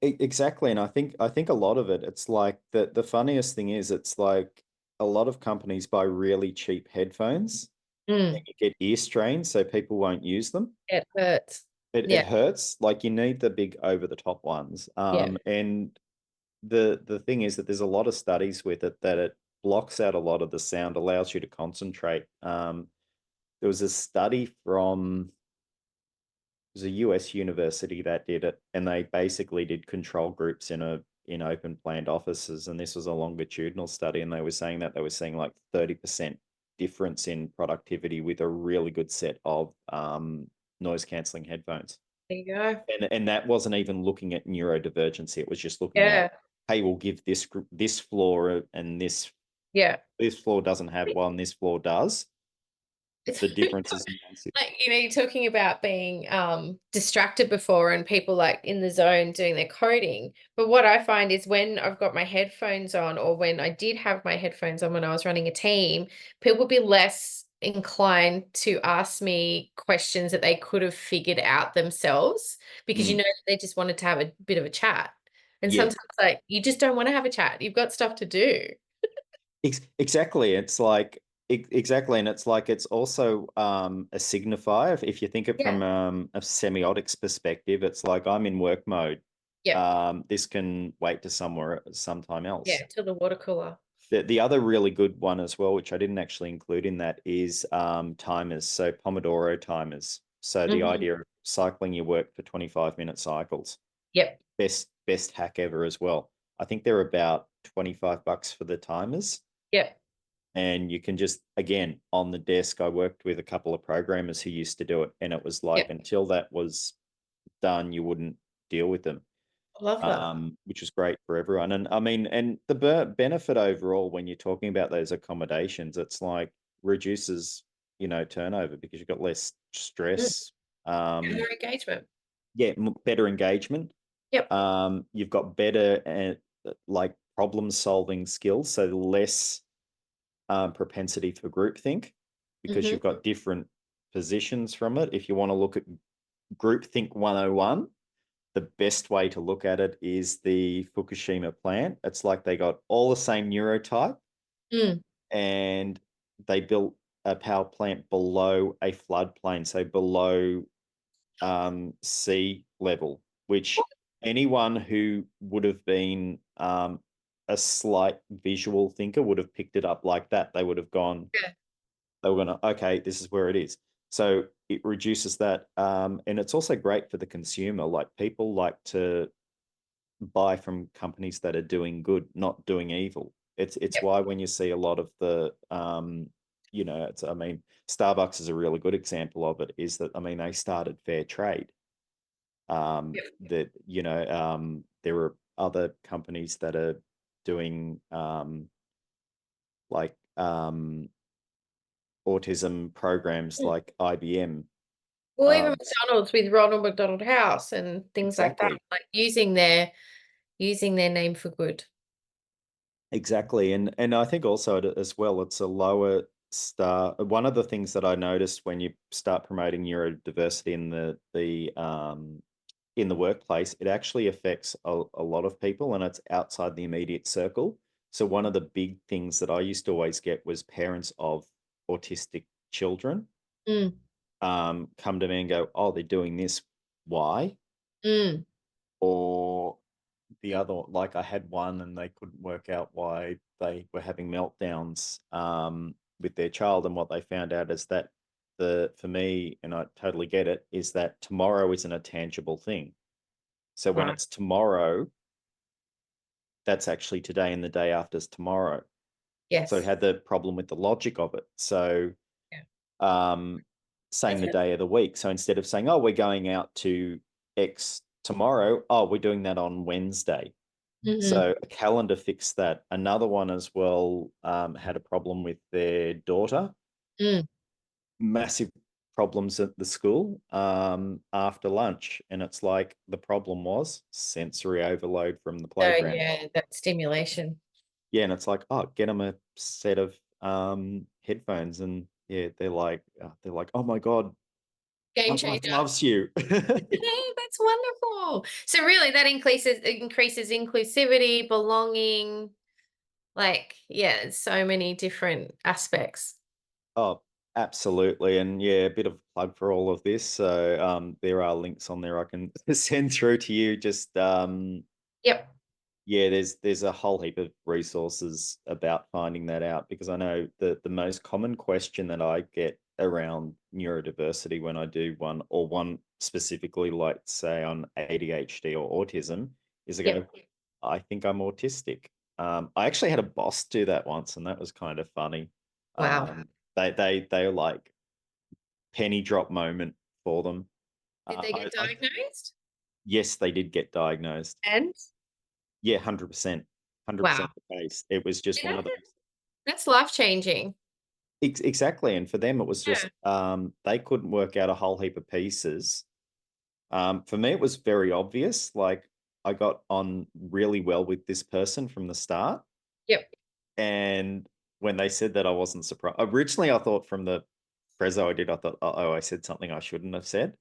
exactly. And I think a lot of it, it's like the funniest thing is it's like a lot of companies buy really cheap headphones and Mm. you get ear strains, so people won't use them. It hurts. It Yeah. hurts. Like you need the big over the top ones. Yeah. And the thing is that there's a lot of studies with it that it blocks out a lot of the sound, allows you to concentrate. There was a study from it was a US university that did it, and they basically did control groups in open planned offices, and this was a longitudinal study, and they were saying that they were seeing like 30% difference in productivity with a really good set of noise cancelling headphones. There you go. And that wasn't even looking at neurodivergency. It was just looking at, Yeah. hey, we'll give this group this floor and Yeah. this floor doesn't have one, this floor does. It's The difference is massive. like, you're talking about being distracted before and people like in the zone doing their coding. But what I find is when I've got my headphones on, or when I did have my headphones on when I was running a team, people would be less inclined to ask me questions that they could have figured out themselves because Mm. they just wanted to have a bit of a chat. And Yeah, sometimes like you just don't want to have a chat. You've got stuff to do. exactly. It's like exactly, and it's like it's also a signifier. If you think it Yeah. from a semiotics perspective, it's like I'm in work mode. Yeah. This can wait to sometime else. Yeah. To the water cooler. The other really good one as well, which I didn't actually include in that, is timers. So Pomodoro timers. So the Hmm. idea of cycling your work for 25-minute cycles. Yep. Best hack ever as well. I think they're about $25 for the timers. Yep. And you can just, again, on the desk, I worked with a couple of programmers who used to do it. And it was like Yep. until that was done, you wouldn't deal with them, I love that. which is great for everyone. And I mean, and the benefit overall when you're talking about those accommodations, it's like reduces, turnover because you've got less Mm. stress. More engagement. Yeah, better engagement. Yep. You've got better like problem solving skills, so less propensity for groupthink because Hmm. you've got different positions from it. If you want to look at groupthink 101, the best way to look at it is the Fukushima plant. It's like they got all the same neurotype Mm. and they built a power plant below a floodplain, so below sea level, which anyone who would have been a slight visual thinker would have picked it up like that. They would have gone, Yeah. they were going to, okay, this is where it is. So it reduces that. And it's also great for the consumer. Like people like to buy from companies that are doing good, not doing evil. It's Yep. why when you see a lot of the I mean, Starbucks is a really good example of it, is that, I mean, they started fair trade. Yep. That, there are other companies that are doing like autism programs Mm. like IBM. Well, even Um, McDonald's with Ronald McDonald House and things like that, exactly. like using their name for good. Exactly. And I think also as well, it's a lower star. One of the things that I noticed when you start promoting neurodiversity in the workplace, it actually affects a lot of people, and it's outside the immediate circle. So one of the big things that I used to always get was parents of autistic children Mm, come to me and go, "Oh, they're doing this. Why?" mm. Or the other, like I had one and they couldn't work out why they were having meltdowns with their child. And what they found out is that for me, and I totally get it, is that tomorrow isn't a tangible thing. So when Right. it's tomorrow, that's actually today, and the day after is tomorrow. So it Yes. had the problem with the logic of it. So Yeah. um, saying That's the it. day of the week. So instead of saying, "Oh, we're going out to X tomorrow," "Oh, we're doing that on Wednesday." Mm-hmm. So a calendar fixed that. Another one as well had a problem with their daughter. Mm. Massive problems at the school after lunch, and it's like the problem was sensory overload from the So playground. yeah, that stimulation. Yeah, and it's like, oh, get them a set of headphones, and yeah, they're like, oh my god, Game my wife changer. loves you. That's wonderful. So really that increases inclusivity, belonging, like, yeah, so many different aspects. Oh, absolutely. And yeah, a bit of a plug for all of this. So there are links on there I can send through to you. Just Yep. yeah, there's a whole heap of resources about finding that out, because I know the most common question that I get around neurodiversity when I do one, or one specifically, like say on ADHD or autism, is I go, Yep. I think I'm autistic. I actually had a boss do that once, and that was kind of funny. Wow. They were like penny drop moment for them. Did they get I diagnosed? Yes, they did get diagnosed. And Yeah, 100%, wow. 100% the case. It was just See, one of those. that's life changing. Exactly, and for them, it was Yeah. just they couldn't work out a whole heap of pieces. For me, it was very obvious. Like, I got on really well with this person from the start, Yep. and when they said that, I wasn't surprised. Originally, I thought from the prezzo I did, I thought, oh, I said something I shouldn't have said.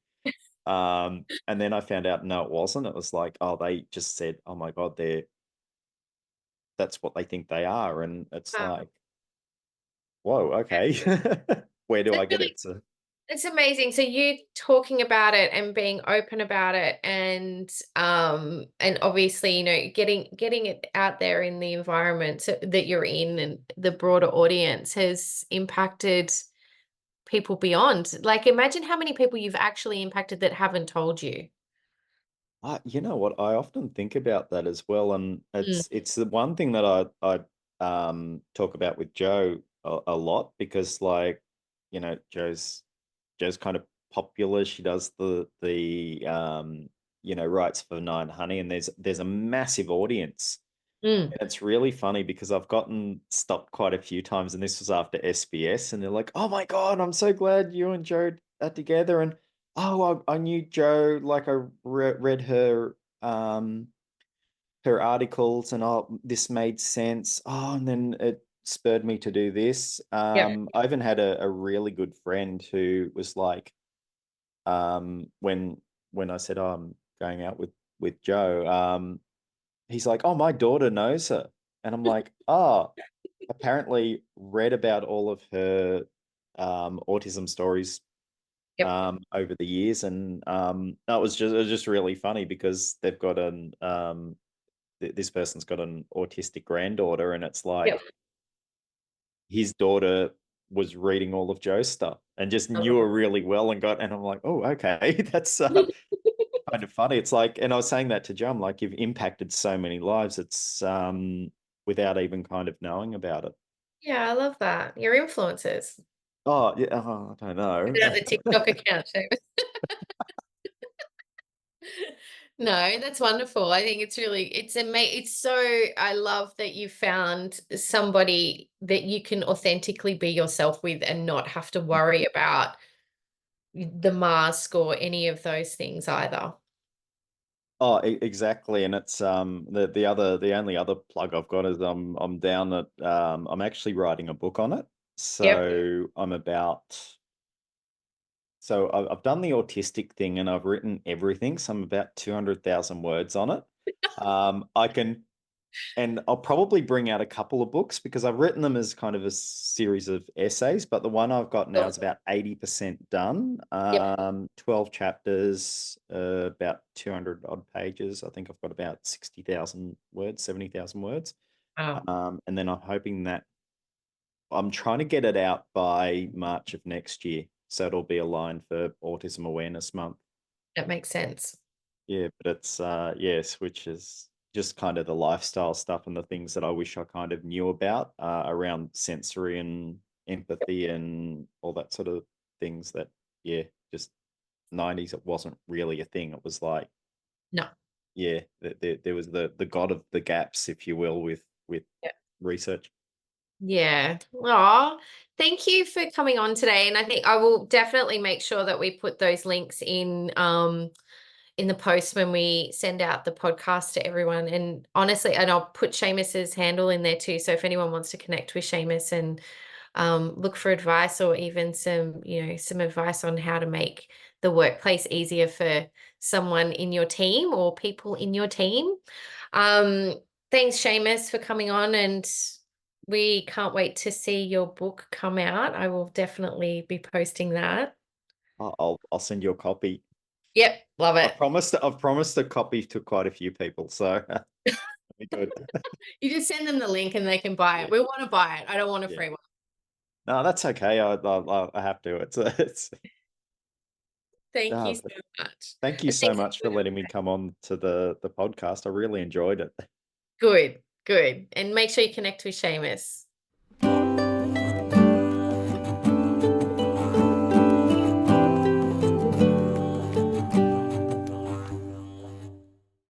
And then I found out, no, it wasn't. It was like, oh, they just said, oh my God, that's what they think they are. And it's Wow. like, whoa, okay. Where do That I get really it to? It's amazing. So you talking about it and being open about it and obviously, getting it out there in the environment that you're in and the broader audience has impacted people beyond. Like imagine how many people you've actually impacted that haven't told you. You know what? I often think about that as well, and Mm, it's the one thing that I talk about with Joe a lot, because, like, Joe's kind of popular. She does the writes for Nine Honey, and there's a massive audience. mm, And it's really funny because I've gotten stopped quite a few times, and this was after SBS, and they're like, "Oh my God, I'm so glad you and Joe are together." And, "Oh, I knew Joe, like I read her articles, and oh, this made sense. Oh, and then it spurred me to do this." yep, I even had a really good friend who was like, when I said, "Oh, I'm going out with Joe," he's like, "Oh, my daughter knows her." And I'm like, "Oh, apparently read about all of her autism stories yep. over the years." And that was just really funny, because they've got this person's got an autistic granddaughter, and it's Yep. like his daughter was reading all of Joe's stuff and just knew her Oh. really well, and I'm like, "Oh, okay." That's kind of funny. It's like, and I was saying that to Joe, I'm like, you've impacted so many lives. It's without even kind of knowing about it. Yeah, I love that. Your influencers. Oh, yeah, oh, I don't Without know. the TikTok account, Shamus. No, that's wonderful. I think it's so, I love that you found somebody that you can authentically be yourself with and not have to worry about the mask or any of those things either. Oh, exactly, and it's the only other plug I've got is I'm down at I'm actually writing a book on it. Yep. So I'm about so I've done the autistic thing and I've written everything. So I'm about 200,000 words on it. I can And I'll probably bring out a couple of books because I've written them as kind of a series of essays, but the one I've got now Cool. is about 80% done. Yep. 12 chapters, about 200 odd pages. I think I've got about 60,000 words, 70,000 words. Wow, And then I'm hoping that I'm trying to get it out by March of next year. So it'll be aligned for Autism Awareness Month. that makes sense. Yeah, but it's yes, which is just kind of the lifestyle stuff and the things that I wish I kind of knew about around sensory and empathy and all that sort of things that yeah, just 90s it wasn't really a thing. It was like No. yeah, there was the god of the gaps, if you will, with research. Yeah. Aw, thank you for coming on today. And I think I will definitely make sure that we put those links in the post when we send out the podcast to everyone. And honestly, and I'll put Seamus's handle in there too. So if anyone wants to connect with Shamus and look for advice or even some advice on how to make the workplace easier for someone in your team or people in your team. Um, Thanks, Shamus, for coming on, and we can't wait to see your book come out. I will definitely be posting that. I'll send you a copy. Yep, love it. I've promised a copy to quite a few people, so be good. You just send them the link and they can buy Yeah, it. We want to buy it. I don't want a yeah. free one. No, that's okay. I have to. It's Thank you no, so but much. thank you And so thanks much for for letting me come on to the podcast. I really enjoyed it. good, good. And make sure you connect with Shamus.